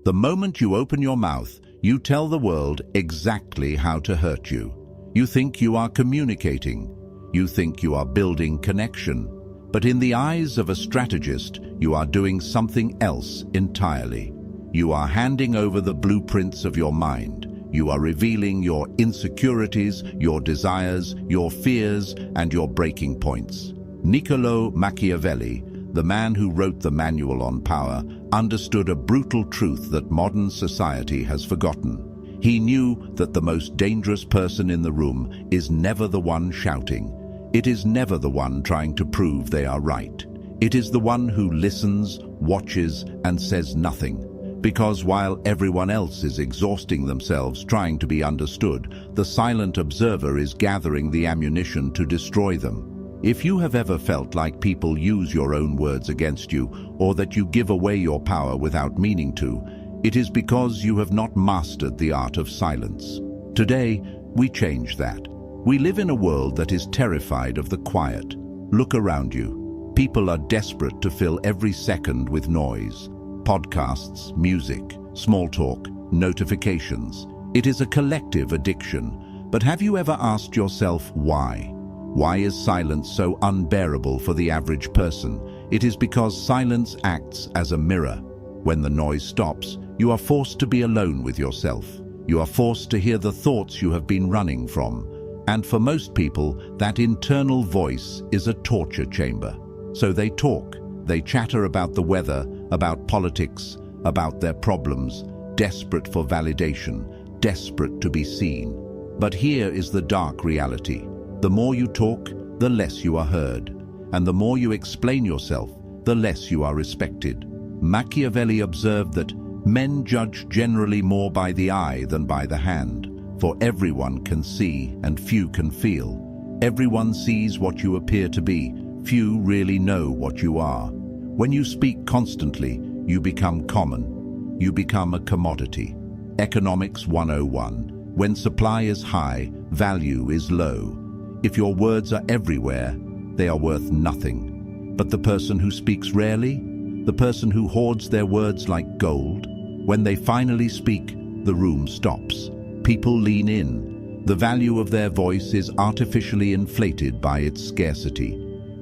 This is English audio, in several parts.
The moment you open your mouth, you tell the world exactly how to hurt you. You think you are communicating. You think you are building connection. But in the eyes of a strategist, you are doing something else entirely. You are handing over the blueprints of your mind. You are revealing your insecurities, your desires, your fears, and your breaking points. Niccolò Machiavelli, the man who wrote the Manual on Power, understood a brutal truth that modern society has forgotten. He knew that the most dangerous person in the room is never the one shouting. It is never the one trying to prove they are right. It is the one who listens, watches, and says nothing. Because while everyone else is exhausting themselves trying to be understood, the silent observer is gathering the ammunition to destroy them. If you have ever felt like people use your own words against you, or that you give away your power without meaning to, it is because you have not mastered the art of silence. Today, we change that. We live in a world that is terrified of the quiet. Look around you. People are desperate to fill every second with noise. Podcasts, music, small talk, notifications. It is a collective addiction. But have you ever asked yourself why? Why is silence so unbearable for the average person? It is because silence acts as a mirror. When the noise stops, you are forced to be alone with yourself. You are forced to hear the thoughts you have been running from. And for most people, that internal voice is a torture chamber. So they talk. They chatter about the weather, about politics, about their problems, desperate for validation, desperate to be seen. But here is the dark reality. The more you talk, the less you are heard. And the more you explain yourself, the less you are respected. Machiavelli observed that men judge generally more by the eye than by the hand, for everyone can see and few can feel. Everyone sees what you appear to be, few really know what you are. When you speak constantly, you become common. You become a commodity. Economics 101. When supply is high, value is low. If your words are everywhere, they are worth nothing. But the person who speaks rarely, the person who hoards their words like gold, when they finally speak, the room stops. People lean in. The value of their voice is artificially inflated by its scarcity.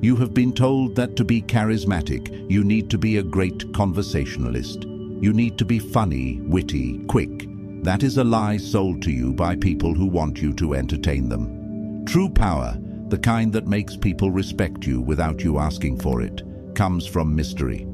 You have been told that to be charismatic, you need to be a great conversationalist. You need to be funny, witty, quick. That is a lie sold to you by people who want you to entertain them. True power, the kind that makes people respect you without you asking for it, comes from mystery.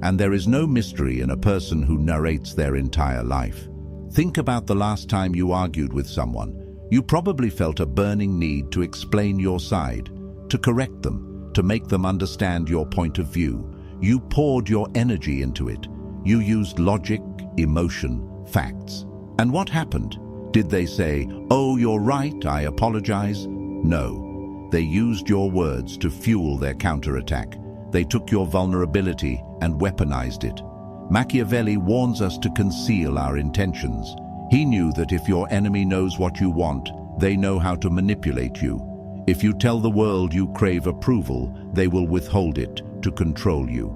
And there is no mystery in a person who narrates their entire life. Think about the last time you argued with someone. You probably felt a burning need to explain your side, to correct them, to make them understand your point of view. You poured your energy into it. You used logic, emotion, facts. And what happened? Did they say, "Oh, you're right, I apologize"? No. They used your words to fuel their counterattack. They took your vulnerability and weaponized it. Machiavelli warns us to conceal our intentions. He knew that if your enemy knows what you want, they know how to manipulate you. If you tell the world you crave approval, they will withhold it to control you.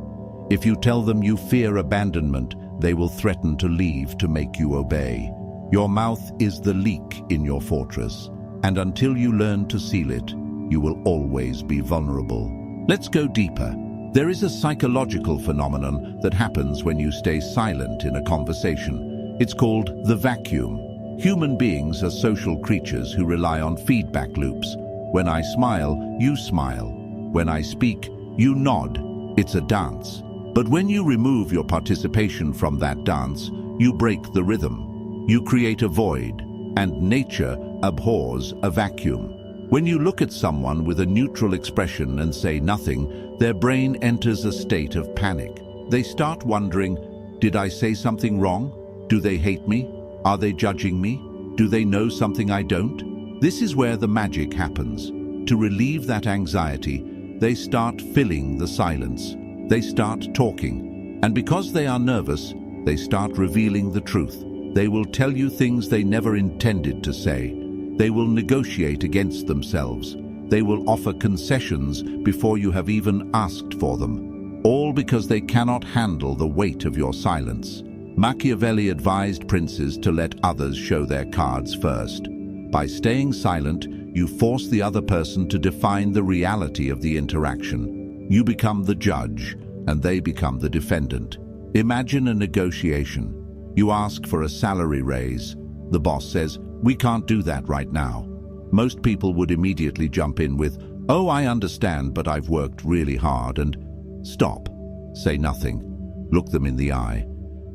If you tell them you fear abandonment, they will threaten to leave to make you obey. Your mouth is the leak in your fortress, and until you learn to seal it, you will always be vulnerable. Let's go deeper. There is a psychological phenomenon that happens when you stay silent in a conversation. It's called the vacuum. Human beings are social creatures who rely on feedback loops. When I smile, you smile. When I speak, you nod. It's a dance. But when you remove your participation from that dance, you break the rhythm. You create a void, and nature abhors a vacuum. When you look at someone with a neutral expression and say nothing, their brain enters a state of panic. They start wondering, did I say something wrong? Do they hate me? Are they judging me? Do they know something I don't? This is where the magic happens. To relieve that anxiety, they start filling the silence. They start talking. And because they are nervous, they start revealing the truth. They will tell you things they never intended to say. They will negotiate against themselves. They will offer concessions before you have even asked for them. All because they cannot handle the weight of your silence. Machiavelli advised princes to let others show their cards first. By staying silent, you force the other person to define the reality of the interaction. You become the judge, and they become the defendant. Imagine a negotiation. You ask for a salary raise. The boss says, "We can't do that right now." Most people would immediately jump in with, "Oh, I understand, but I've worked really hard," and stop. Say nothing. Look them in the eye.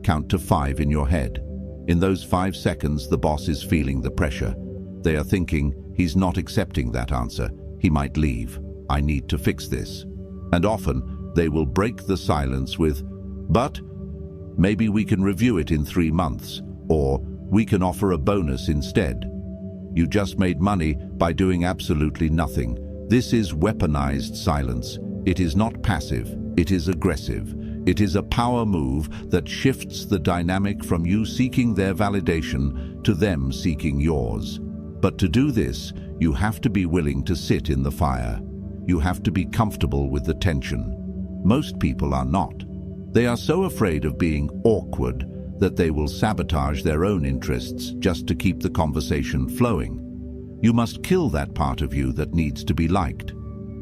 Count to 5 in your head. In those 5 seconds, the boss is feeling the pressure. They are thinking, he's not accepting that answer. He might leave. I need to fix this. And often, they will break the silence with, "But maybe we can review it in 3 months, or we can offer a bonus instead." You just made money by doing absolutely nothing. This is weaponized silence. It is not passive, it is aggressive. It is a power move that shifts the dynamic from you seeking their validation to them seeking yours. But to do this, you have to be willing to sit in the fire. You have to be comfortable with the tension. Most people are not. They are so afraid of being awkward that they will sabotage their own interests just to keep the conversation flowing. You must kill that part of you that needs to be liked.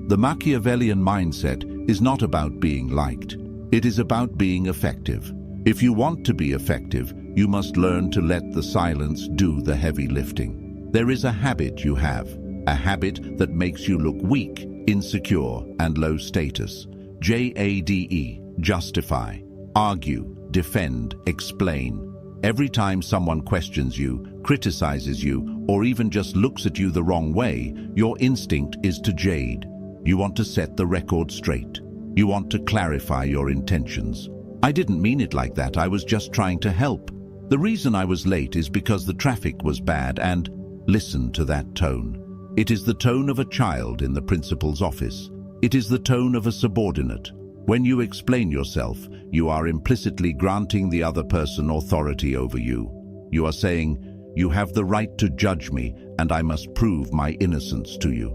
The Machiavellian mindset is not about being liked. It is about being effective. If you want to be effective, you must learn to let the silence do the heavy lifting. There is a habit you have, a habit that makes you look weak, insecure, and low status. JADE, justify, argue, defend, explain. Every time someone questions you, criticizes you, or even just looks at you the wrong way, your instinct is to jade. You want to set the record straight. You want to clarify your intentions. "I didn't mean it like that, I was just trying to help. The reason I was late is because the traffic was bad," and listen to that tone. It is the tone of a child in the principal's office. It is the tone of a subordinate. When you explain yourself, you are implicitly granting the other person authority over you. You are saying, "You have the right to judge me, and I must prove my innocence to you."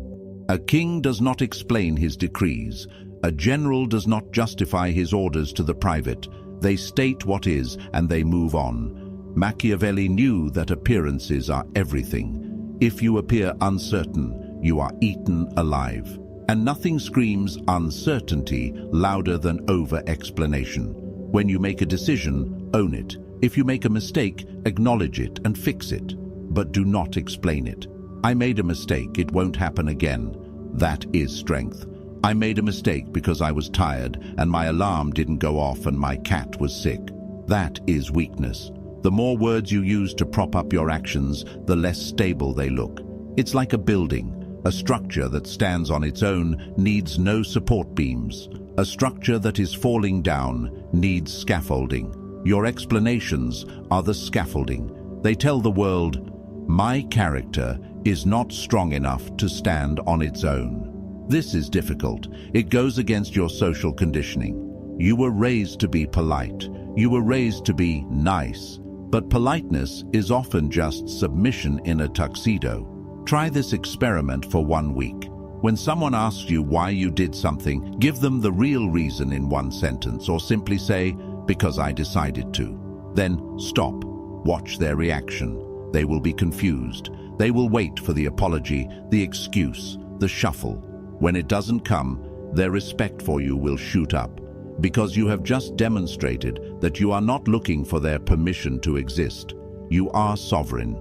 A king does not explain his decrees. A general does not justify his orders to the private. They state what is, and they move on. Machiavelli knew that appearances are everything. If you appear uncertain, you are eaten alive. And nothing screams uncertainty louder than over-explanation. When you make a decision, own it. If you make a mistake, acknowledge it and fix it. But do not explain it. "I made a mistake, it won't happen again." That is strength. "I made a mistake because I was tired and my alarm didn't go off and my cat was sick." That is weakness. The more words you use to prop up your actions, the less stable they look. It's like a building. A structure that stands on its own needs no support beams. A structure that is falling down needs scaffolding. Your explanations are the scaffolding. They tell the world, "My character is not strong enough to stand on its own." This is difficult. It goes against your social conditioning. You were raised to be polite. You were raised to be nice. But politeness is often just submission in a tuxedo. Try this experiment for 1 week. When someone asks you why you did something, give them the real reason in 1 sentence, or simply say, "Because I decided to." Then stop. Watch their reaction. They will be confused. They will wait for the apology, the excuse, the shuffle. When it doesn't come, their respect for you will shoot up, because you have just demonstrated that you are not looking for their permission to exist. You are sovereign.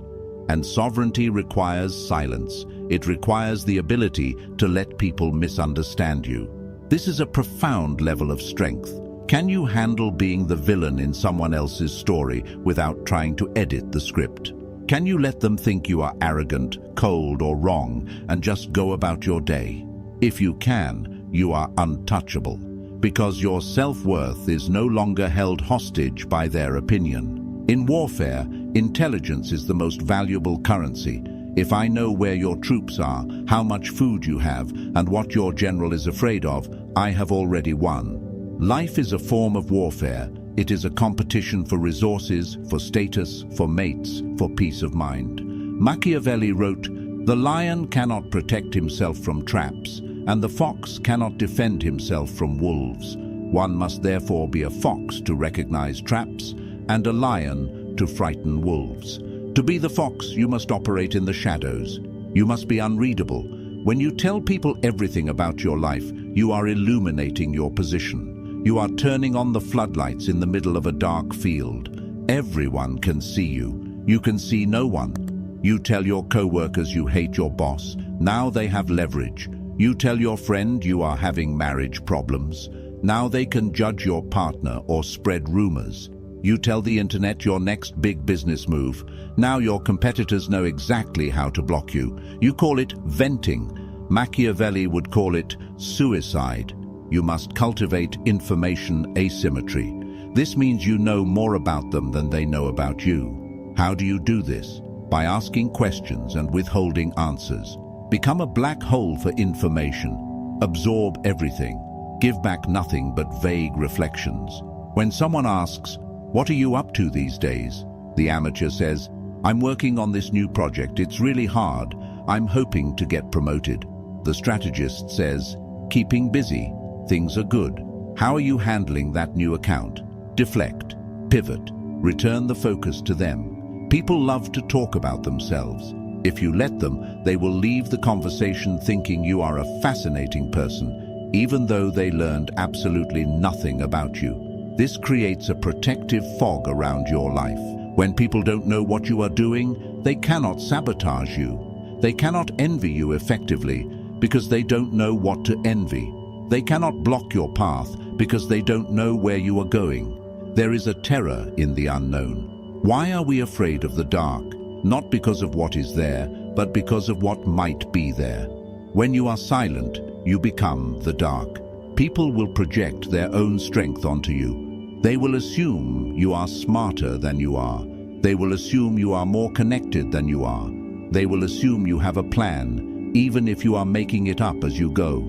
And sovereignty requires silence. It requires the ability to let people misunderstand you. This is a profound level of strength. Can you handle being the villain in someone else's story without trying to edit the script? Can you let them think you are arrogant, cold, or wrong and just go about your day? If you can, you are untouchable, because your self-worth is no longer held hostage by their opinion. In warfare, intelligence is the most valuable currency. If I know where your troops are, how much food you have, and what your general is afraid of, I have already won. Life is a form of warfare. It is a competition for resources, for status, for mates, for peace of mind. Machiavelli wrote, "The lion cannot protect himself from traps, and the fox cannot defend himself from wolves. One must therefore be a fox to recognize traps, and a lion to frighten wolves. To be the fox, you must operate in the shadows. You must be unreadable. When you tell people everything about your life, you are illuminating your position. You are turning on the floodlights in the middle of a dark field. Everyone can see you. You can see no one. You tell your co-workers you hate your boss. Now they have leverage. You tell your friend you are having marriage problems. Now they can judge your partner or spread rumors. You tell the internet your next big business move. Now your competitors know exactly how to block you. You call it venting. Machiavelli would call it suicide. You must cultivate information asymmetry. This means you know more about them than they know about you. How do you do this? By asking questions and withholding answers. Become a black hole for information. Absorb everything. Give back nothing but vague reflections. When someone asks, "What are you up to these days?" the amateur says, "I'm working on this new project. It's really hard. I'm hoping to get promoted." The strategist says, "Keeping busy. Things are good. How are you handling that new account?" Deflect, pivot, return the focus to them. People love to talk about themselves. If you let them, they will leave the conversation thinking you are a fascinating person, even though they learned absolutely nothing about you. This creates a protective fog around your life. When people don't know what you are doing, they cannot sabotage you. They cannot envy you effectively because they don't know what to envy. They cannot block your path because they don't know where you are going. There is a terror in the unknown. Why are we afraid of the dark? Not because of what is there, but because of what might be there. When you are silent, you become the dark. People will project their own strength onto you. They will assume you are smarter than you are. They will assume you are more connected than you are. They will assume you have a plan, even if you are making it up as you go.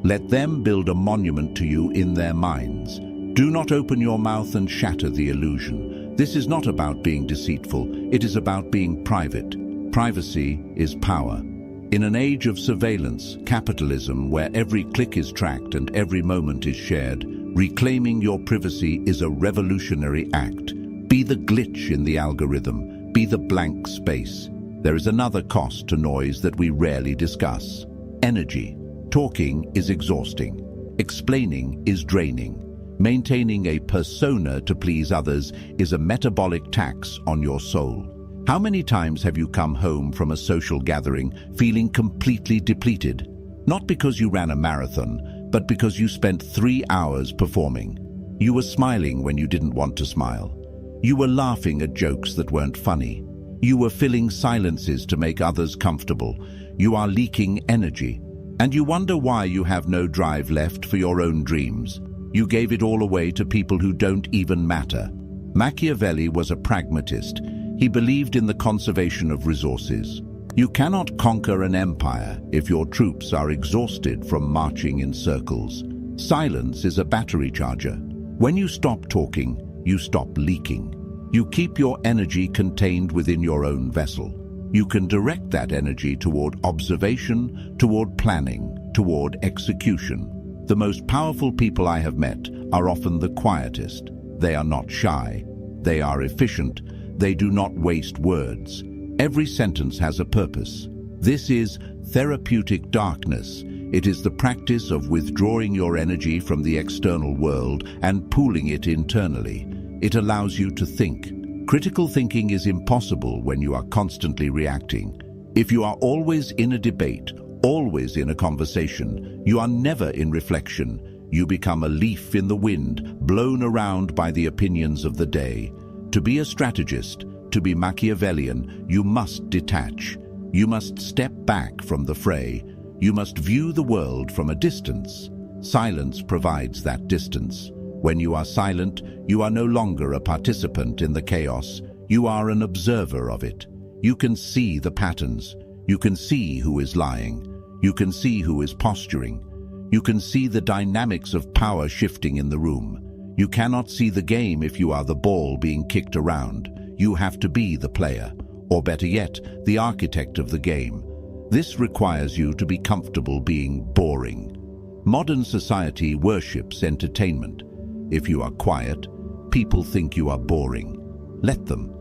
Let them build a monument to you in their minds. Do not open your mouth and shatter the illusion. This is not about being deceitful. It is about being private. Privacy is power. In an age of surveillance, capitalism, where every click is tracked and every moment is shared, reclaiming your privacy is a revolutionary act. Be the glitch in the algorithm. Be the blank space. There is another cost to noise that we rarely discuss. Energy. Talking is exhausting. Explaining is draining. Maintaining a persona to please others is a metabolic tax on your soul. How many times have you come home from a social gathering feeling completely depleted? Not because you ran a marathon, but because you spent 3 hours performing. You were smiling when you didn't want to smile. You were laughing at jokes that weren't funny. You were filling silences to make others comfortable. You are leaking energy. And you wonder why you have no drive left for your own dreams. You gave it all away to people who don't even matter. Machiavelli was a pragmatist. He believed in the conservation of resources. You cannot conquer an empire if your troops are exhausted from marching in circles. Silence is a battery charger. When you stop talking, you stop leaking. You keep your energy contained within your own vessel. You can direct that energy toward observation, toward planning, toward execution. The most powerful people I have met are often the quietest. They are not shy. They are efficient. They do not waste words. Every sentence has a purpose. This is therapeutic darkness. It is the practice of withdrawing your energy from the external world and pooling it internally. It allows you to think. Critical thinking is impossible when you are constantly reacting. If you are always in a debate, always in a conversation, you are never in reflection. You become a leaf in the wind, blown around by the opinions of the day. To be a strategist, to be Machiavellian, you must detach. You must step back from the fray. You must view the world from a distance. Silence provides that distance. When you are silent, you are no longer a participant in the chaos. You are an observer of it. You can see the patterns. You can see who is lying. You can see who is posturing. You can see the dynamics of power shifting in the room. You cannot see the game if you are the ball being kicked around. You have to be the player, or better yet, the architect of the game. This requires you to be comfortable being boring. Modern society worships entertainment. If you are quiet, people think you are boring. Let them.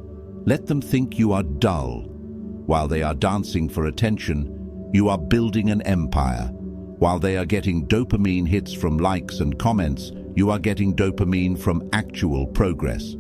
Let them think you are dull. While they are dancing for attention, you are building an empire. While they are getting dopamine hits from likes and comments, you are getting dopamine from actual progress.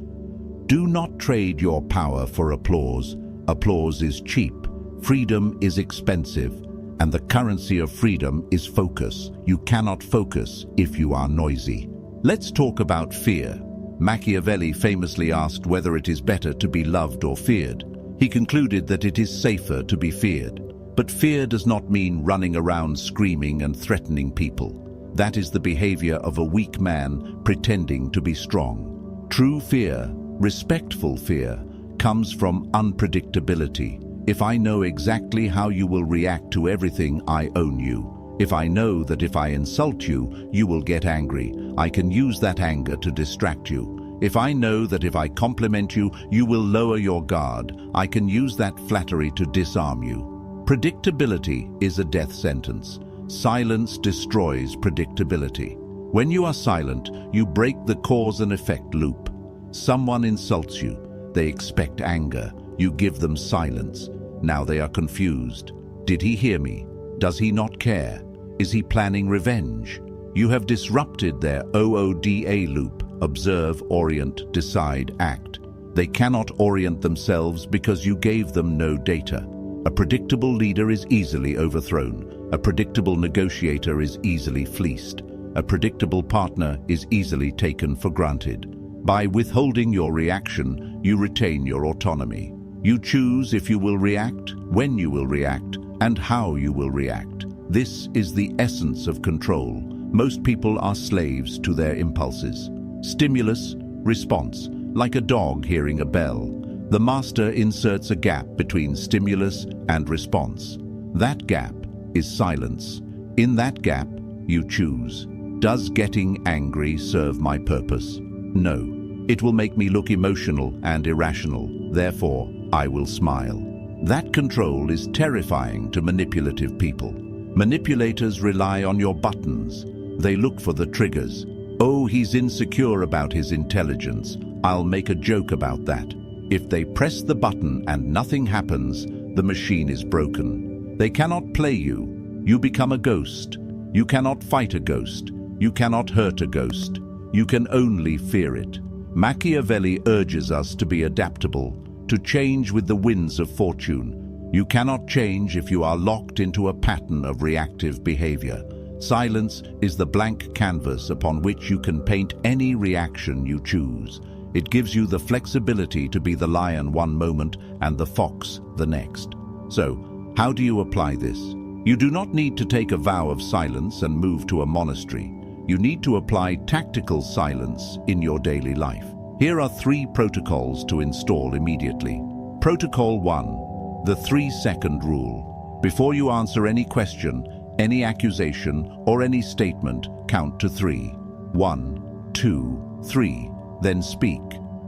Do not trade your power for applause. Applause is cheap. Freedom is expensive. And the currency of freedom is focus. You cannot focus if you are noisy. Let's talk about fear. Machiavelli famously asked whether it is better to be loved or feared. He concluded that it is safer to be feared. But fear does not mean running around screaming and threatening people. That is the behavior of a weak man pretending to be strong. True fear, respectful fear, comes from unpredictability. If I know exactly how you will react to everything, I own you. If I know that if I insult you, you will get angry, I can use that anger to distract you. If I know that if I compliment you, you will lower your guard, I can use that flattery to disarm you. Predictability is a death sentence. Silence destroys predictability. When you are silent, you break the cause and effect loop. Someone insults you. They expect anger. You give them silence. Now they are confused. Did he hear me? Does he not care? Is he planning revenge? You have disrupted their OODA loop. Observe, orient, decide, act. They cannot orient themselves because you gave them no data. A predictable leader is easily overthrown. A predictable negotiator is easily fleeced. A predictable partner is easily taken for granted. By withholding your reaction, you retain your autonomy. You choose if you will react, when you will react, and how you will react. This is the essence of control. Most people are slaves to their impulses. Stimulus, response, like a dog hearing a bell. The master inserts a gap between stimulus and response. That gap is silence. In that gap, you choose. Does getting angry serve my purpose? No. It will make me look emotional and irrational. Therefore, I will smile. That control is terrifying to manipulative people. Manipulators rely on your buttons. They look for the triggers. Oh, he's insecure about his intelligence. I'll make a joke about that. If they press the button and nothing happens, the machine is broken. They cannot play you. You become a ghost. You cannot fight a ghost. You cannot hurt a ghost. You can only fear it. Machiavelli urges us to be adaptable, to change with the winds of fortune. You cannot change if you are locked into a pattern of reactive behavior. Silence is the blank canvas upon which you can paint any reaction you choose. It gives you the flexibility to be the lion one moment and the fox the next. So, how do you apply this? You do not need to take a vow of silence and move to a monastery. You need to apply tactical silence in your daily life. Here are 3 protocols to install immediately. Protocol 1, the 3-second rule. Before you answer any question, any accusation, or any statement, count to 3. 1, 2, 3. Then speak.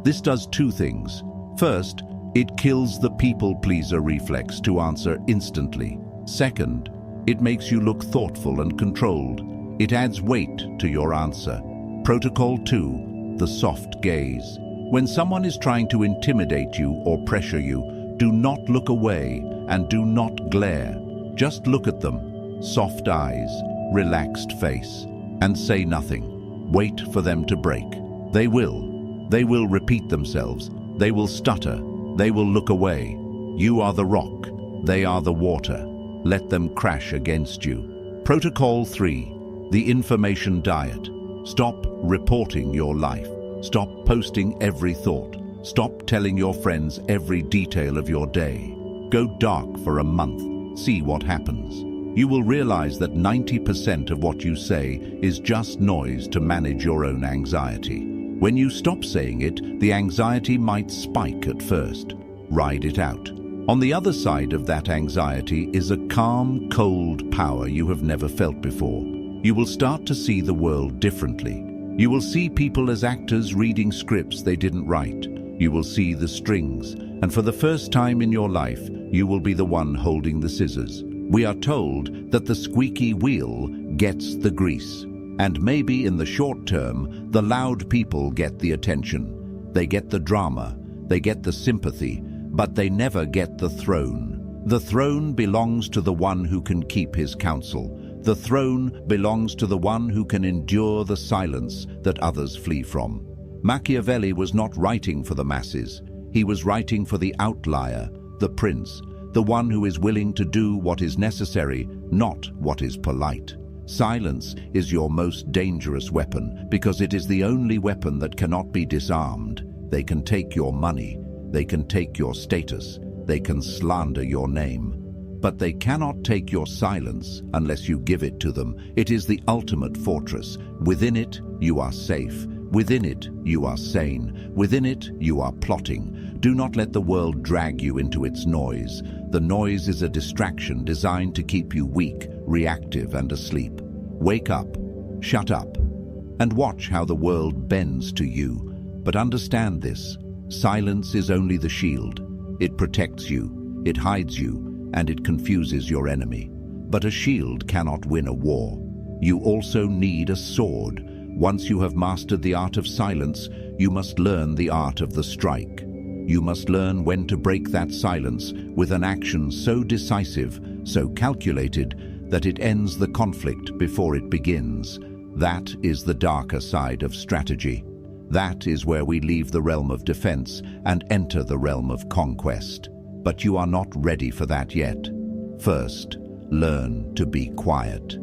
This does 2 things. First, it kills the people-pleaser reflex to answer instantly. Second, it makes you look thoughtful and controlled. It adds weight to your answer. Protocol 2, the soft gaze. When someone is trying to intimidate you or pressure you, do not look away and do not glare. Just look at them. Soft eyes, relaxed face, and say nothing. Wait for them to break. They will. They will repeat themselves. They will stutter. They will look away. You are the rock. They are the water. Let them crash against you. Protocol 3, the information diet. Stop reporting your life. Stop posting every thought. Stop telling your friends every detail of your day. Go dark for a month. See what happens. You will realize that 90% of what you say is just noise to manage your own anxiety. When you stop saying it, the anxiety might spike at first. Ride it out. On the other side of that anxiety is a calm, cold power you have never felt before. You will start to see the world differently. You will see people as actors reading scripts they didn't write. You will see the strings, and for the first time in your life, you will be the one holding the scissors. We are told that the squeaky wheel gets the grease. And maybe in the short term, the loud people get the attention. They get the drama. They get the sympathy, but they never get the throne. The throne belongs to the one who can keep his counsel. The throne belongs to the one who can endure the silence that others flee from. Machiavelli was not writing for the masses. He was writing for the outlier, the prince, the one who is willing to do what is necessary, not what is polite. Silence is your most dangerous weapon because it is the only weapon that cannot be disarmed. They can take your money, they can take your status, they can slander your name. But they cannot take your silence unless you give it to them. It is the ultimate fortress. Within it, you are safe. Within it, you are sane. Within it, you are plotting. Do not let the world drag you into its noise. The noise is a distraction designed to keep you weak, reactive, and asleep. Wake up, shut up, and watch how the world bends to you. But understand this: silence is only the shield. It protects you, it hides you, and it confuses your enemy. But a shield cannot win a war. You also need a sword. Once you have mastered the art of silence, you must learn the art of the strike. You must learn when to break that silence with an action so decisive, so calculated, that it ends the conflict before it begins. That is the darker side of strategy. That is where we leave the realm of defense and enter the realm of conquest. But you are not ready for that yet. First, learn to be quiet.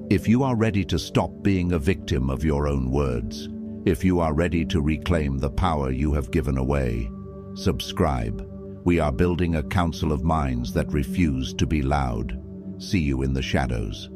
If you are ready to stop being a victim of your own words, if you are ready to reclaim the power you have given away, subscribe. We are building a council of minds that refuse to be loud. See you in the shadows.